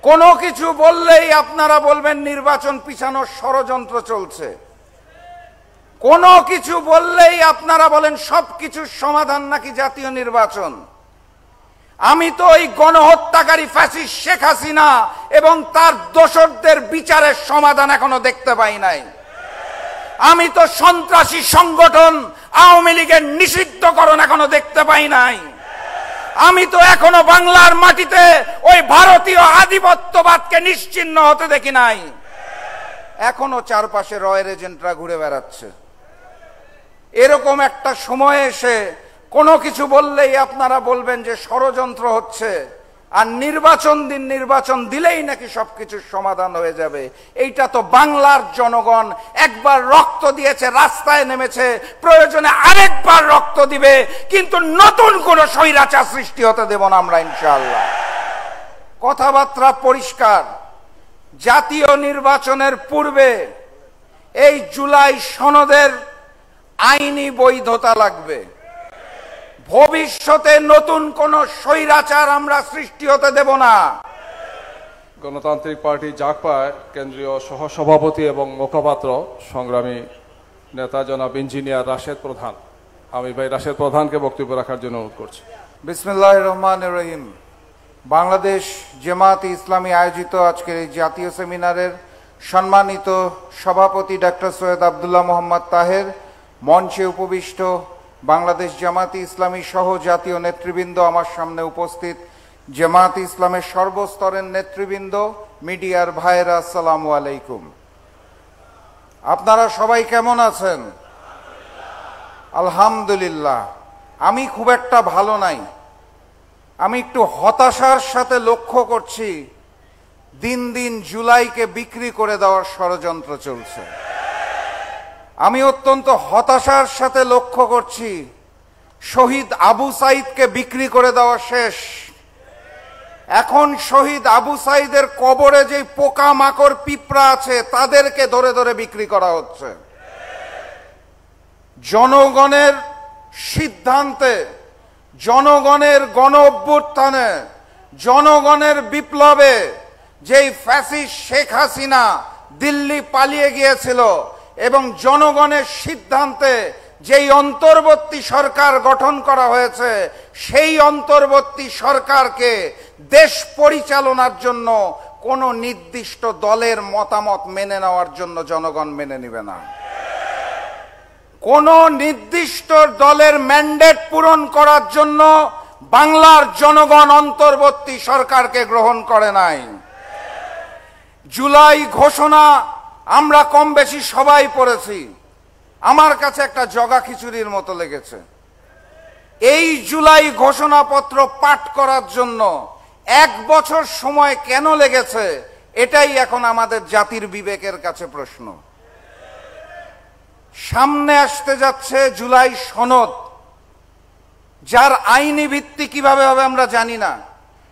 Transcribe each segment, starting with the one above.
কোনো কিছু বললেই আপনারা বলবেন নির্বাচন পিছানোর ষড়যন্ত্র চলছে। কোনো কিছু বললেই আপনারা বলেন সবকিছুর সমাধান নাকি জাতীয় নির্বাচন। আমি তো ওই গণহত্যাকারী ফ্যাসিস্ট শেখ হাসিনা এবং তার দোসরদের বিচারের সমাধান এখনো দেখতে পাই নাই। আমি তো সন্ত্রাসী সংগঠন আওয়ামী লীগের নিষিদ্ধকরণ এখনো দেখতে পাই নাই। আমি তো এখনো বাংলার মাটিতে ওই ভারতীয় আধিপত্যবাদকে নিশ্চিহ্ন হতে দেখি নাই। এখনো চারপাশে রয়ের এজেন্টরা ঘুরে বেড়াচ্ছে। এরকম একটা সময় এসে কোনো কিছু বললেই আপনারা বলবেন যে ষড়যন্ত্র হচ্ছে, আর নির্বাচন দিলেই নাকি সবকিছুর সমাধান হয়ে যাবে। এইটা তো বাংলার জনগণ একবার রক্ত দিয়েছে, রাস্তায় নেমেছে, প্রয়োজনে আরেকবার রক্ত দিবে, কিন্তু নতুন কোন স্বৈরাচার সৃষ্টি হতে দেব না আমরা ইনশাআল্লাহ। কথাবার্তা পরিষ্কার। জাতীয় নির্বাচনের পূর্বে এই জুলাই সনদের আইনি বৈধতা লাগবে। ভবিষ্যতে নতুন কোন স্বৈরাচার আমরা সৃষ্টি হতে দেব না। গণতান্ত্রিক পার্টি জাগপার কেন্দ্রীয় সহসভাপতি এবং মুখপাত্র সংগ্রামী নেতা জনাব ইঞ্জিনিয়ার রাশেদ প্রধান, আমি ভাই রাশেদ প্রধানকে বক্তব্য রাখার জন্য অনুরোধ করছি। বিসমিল্লাহির রহমানির রহিম। বাংলাদেশ জামায়াতে ইসলামী আয়োজিত আজকের এই জাতীয় সেমিনারের সম্মানিত সভাপতি ডক্টর সৈয়দ আব্দুল্লাহ মোহাম্মদ তাহের, মঞ্চে উপবিষ্ট বাংলাদেশ জামায়াতে ইসলামী সহ জাতীয় নেতৃবৃন্দ, আমার সামনে উপস্থিত জামায়াতে ইসলামের সর্বস্তরের নেতৃবৃন্দ, মিডিয়ার ভাইয়েরা, আসসালামু আলাইকুম। আপনারা সবাই কেমন আছেন? আলহামদুলিল্লাহ। আমি খুব একটা ভালো নাই। আমি একটু হতাশার সাথে লক্ষ্য করছি দিন দিন জুলাইকে বিক্রি করে দেওয়ার ষড়যন্ত্র চলছে। আমি অত্যন্ত হতাশার সাথে লক্ষ্য করছি শহীদ আবু সাইদকে বিক্রি করে দেওয়া শেষ। এখন শহীদ আবু সাইদের কবরে যে পোকা মাকড় পিঁপড়া আছে তাদেরকে ধরে ধরে বিক্রি করা হচ্ছে। জনগণের সিদ্ধান্তে, জনগণের গণ অভ্যুত্থানে, জনগণের বিপ্লবে যেই ফ্যাসিস্ট শেখ হাসিনা দিল্লি পালিয়ে গিয়েছিল এবং জনগণের সিদ্ধান্তে যেই অন্তর্বর্তী সরকার গঠন করা হয়েছে, সেই অন্তর্বর্তী সরকারকে দেশ পরিচালনার জন্য কোনো নির্দিষ্ট দলের মতামত মেনে নেওয়ার জন্য জনগণ মেনে নেবে না। কোন নির্দিষ্ট দলের ম্যান্ডেট পূরণ করার জন্য বাংলার জনগণ অন্তর্বর্তী সরকারকে গ্রহণ করে নাই। জুলাই ঘোষণা আমরা কম বেশি সবাই পড়েছি। আমার কাছে একটা জগা খিচুড়ির মতো লেগেছে। এই জুলাই ঘোষণাপত্র পাঠ করার জন্য 1 বছর সময় কেন লেগেছে, এটাই এখন আমাদের জাতির বিবেকের কাছে প্রশ্ন। সামনে আসতে যাচ্ছে জুলাই সনদ, যার আইনি ভিত্তি কিভাবে হবে আমরা জানি না,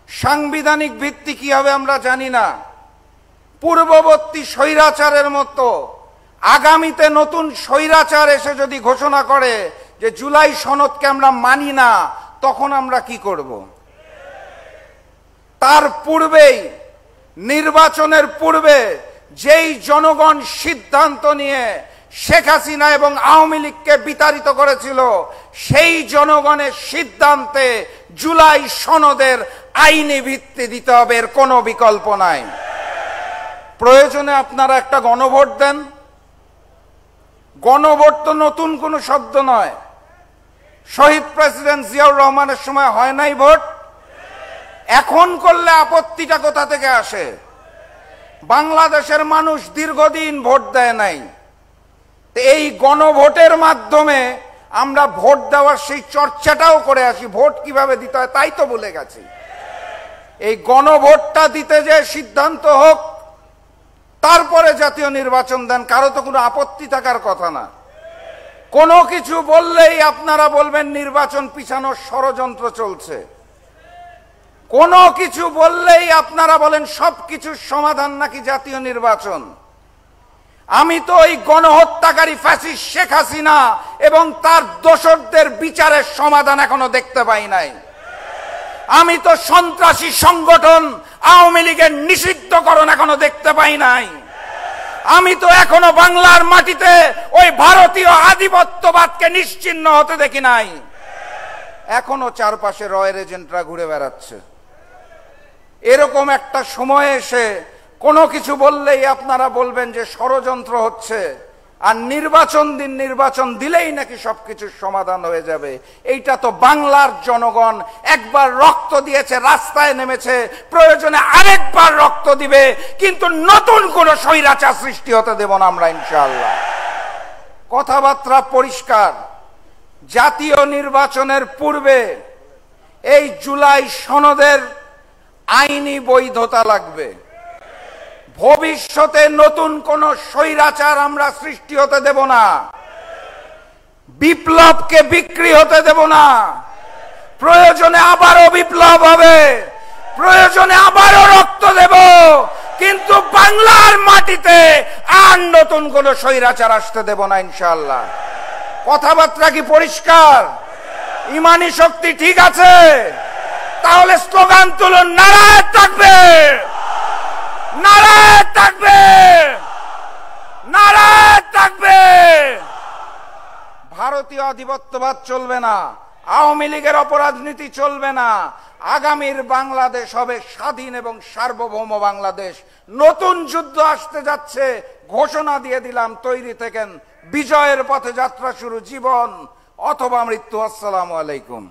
সাংবিধানিক ভিত্তি কি হবে আমরা জানি না। পূর্ববর্তী স্বৈরাচারের মতো আগামীতে নতুন স্বৈরাচার এসে যদি ঘোষণা করে যে জুলাই সনদকে আমরা মানি না, তখন আমরা কি করব? তার পূর্বেই, নির্বাচনের পূর্বে যেই জনগণ সিদ্ধান্ত নিয়ে শেখ হাসিনা এবং আওয়ামী লীগকে বিতাড়িত করেছিল, সেই জনগণের সিদ্ধান্তে জুলাই সনদের আইনি ভিত্তি দিতে হবে, এর কোনো বিকল্প নাই। প্রয়োজনে আপনারা একটা গণভোট দেন। গণভোট তো নতুন কোনো শব্দ নয়। শহীদ প্রেসিডেন্ট জিয়াউর রহমানের সময় হয় নাই ভোট? এখন করলে আপত্তিটা কোথা থেকে আসে? বাংলাদেশের মানুষ দীর্ঘদিন ভোট দেয় নাই। এই গণভোটের মাধ্যমে আমরা ভোট দেওয়ার সেই চর্চাটাও করে আসি। ভোট কিভাবে দিতে হয় তাই তো বলে গেছি। এই গণভোটটা দিতে যে সিদ্ধান্ত হোক, তারপরে জাতীয় নির্বাচন দেন, কারো তো কোনো আপত্তি থাকার কথা না। কোনো কিছু বললেই আপনারা বলবেন নির্বাচন পিছানোর ষড়যন্ত্র চলছে। কোনো কিছু বললেই আপনারা বলেন সবকিছুর সমাধান নাকি জাতীয় নির্বাচন। আমি তো ওই গণহত্যাকারী ফ্যাসিস্ট শেখ হাসিনা এবং তার দোসরদের বিচারের সমাধান এখনো দেখতে পাই নাই। আমি তো সন্ত্রাসী সংগঠন আওয়ামী লীগের নিষিদ্ধকরণ এখনো দেখতে পাই নাই। আমি তো এখনো বাংলার মাটিতে ওই ভারতীয় আধিপত্যবাদকে নিশ্চিহ্ন হতে দেখি নাই। এখনো চারপাশে রয়ের এজেন্টরা ঘুরে বেড়াচ্ছে। এরকম একটা সময় এসে কোনো কিছু বললেই আপনারা বলবেন যে ষড়যন্ত্র হচ্ছে, আর নির্বাচন দিলেই নাকি সবকিছুর সমাধান হয়ে যাবে। এইটা তো বাংলার জনগণ একবার রক্ত দিয়েছে, রাস্তায় নেমেছে, প্রয়োজনে আরেকবার রক্ত দিবে, কিন্তু নতুন কোন স্বৈরাচার সৃষ্টি হতে দেব না আমরা ইনশাআল্লাহ। কথাবার্তা পরিষ্কার। জাতীয় নির্বাচনের পূর্বে এই জুলাই সনদের আইনি বৈধতা লাগবে। ভবিষ্যতে নতুন কোন স্বৈরাচার আমরা সৃষ্টি হতে দেব না। বিপ্লবকে বিক্রি হতে দেব না। প্রয়োজনে আবারও বিপ্লব হবে, প্রয়োজনে আবারও রক্ত দেব, কিন্তু বাংলার মাটিতে আর নতুন কোন স্বৈরাচার আসতে দেব না ইনশাআল্লাহ। কথাবার্তা কি পরিষ্কার? ইমানি শক্তি ঠিক আছে? তাহলে স্লোগান তুলুন, নারায়ে তাকবীর, নারায়ে তাকবীর, নারায়ে তাকবীর। ভারতীয় আধিপত্যবাদ চলবে না, আওয়ামী লীগের অপরাজনীতি চলবে না। আগামীর বাংলাদেশ হবে স্বাধীন এবং সার্বভৌম বাংলাদেশ। নতুন যুদ্ধ আসতে যাচ্ছে, ঘোষণা দিয়ে দিলাম, তৈরি থেকেন। বিজয়ের পথে যাত্রা শুরু, জীবন অথবা মৃত্যু। আসসালামু আলাইকুম।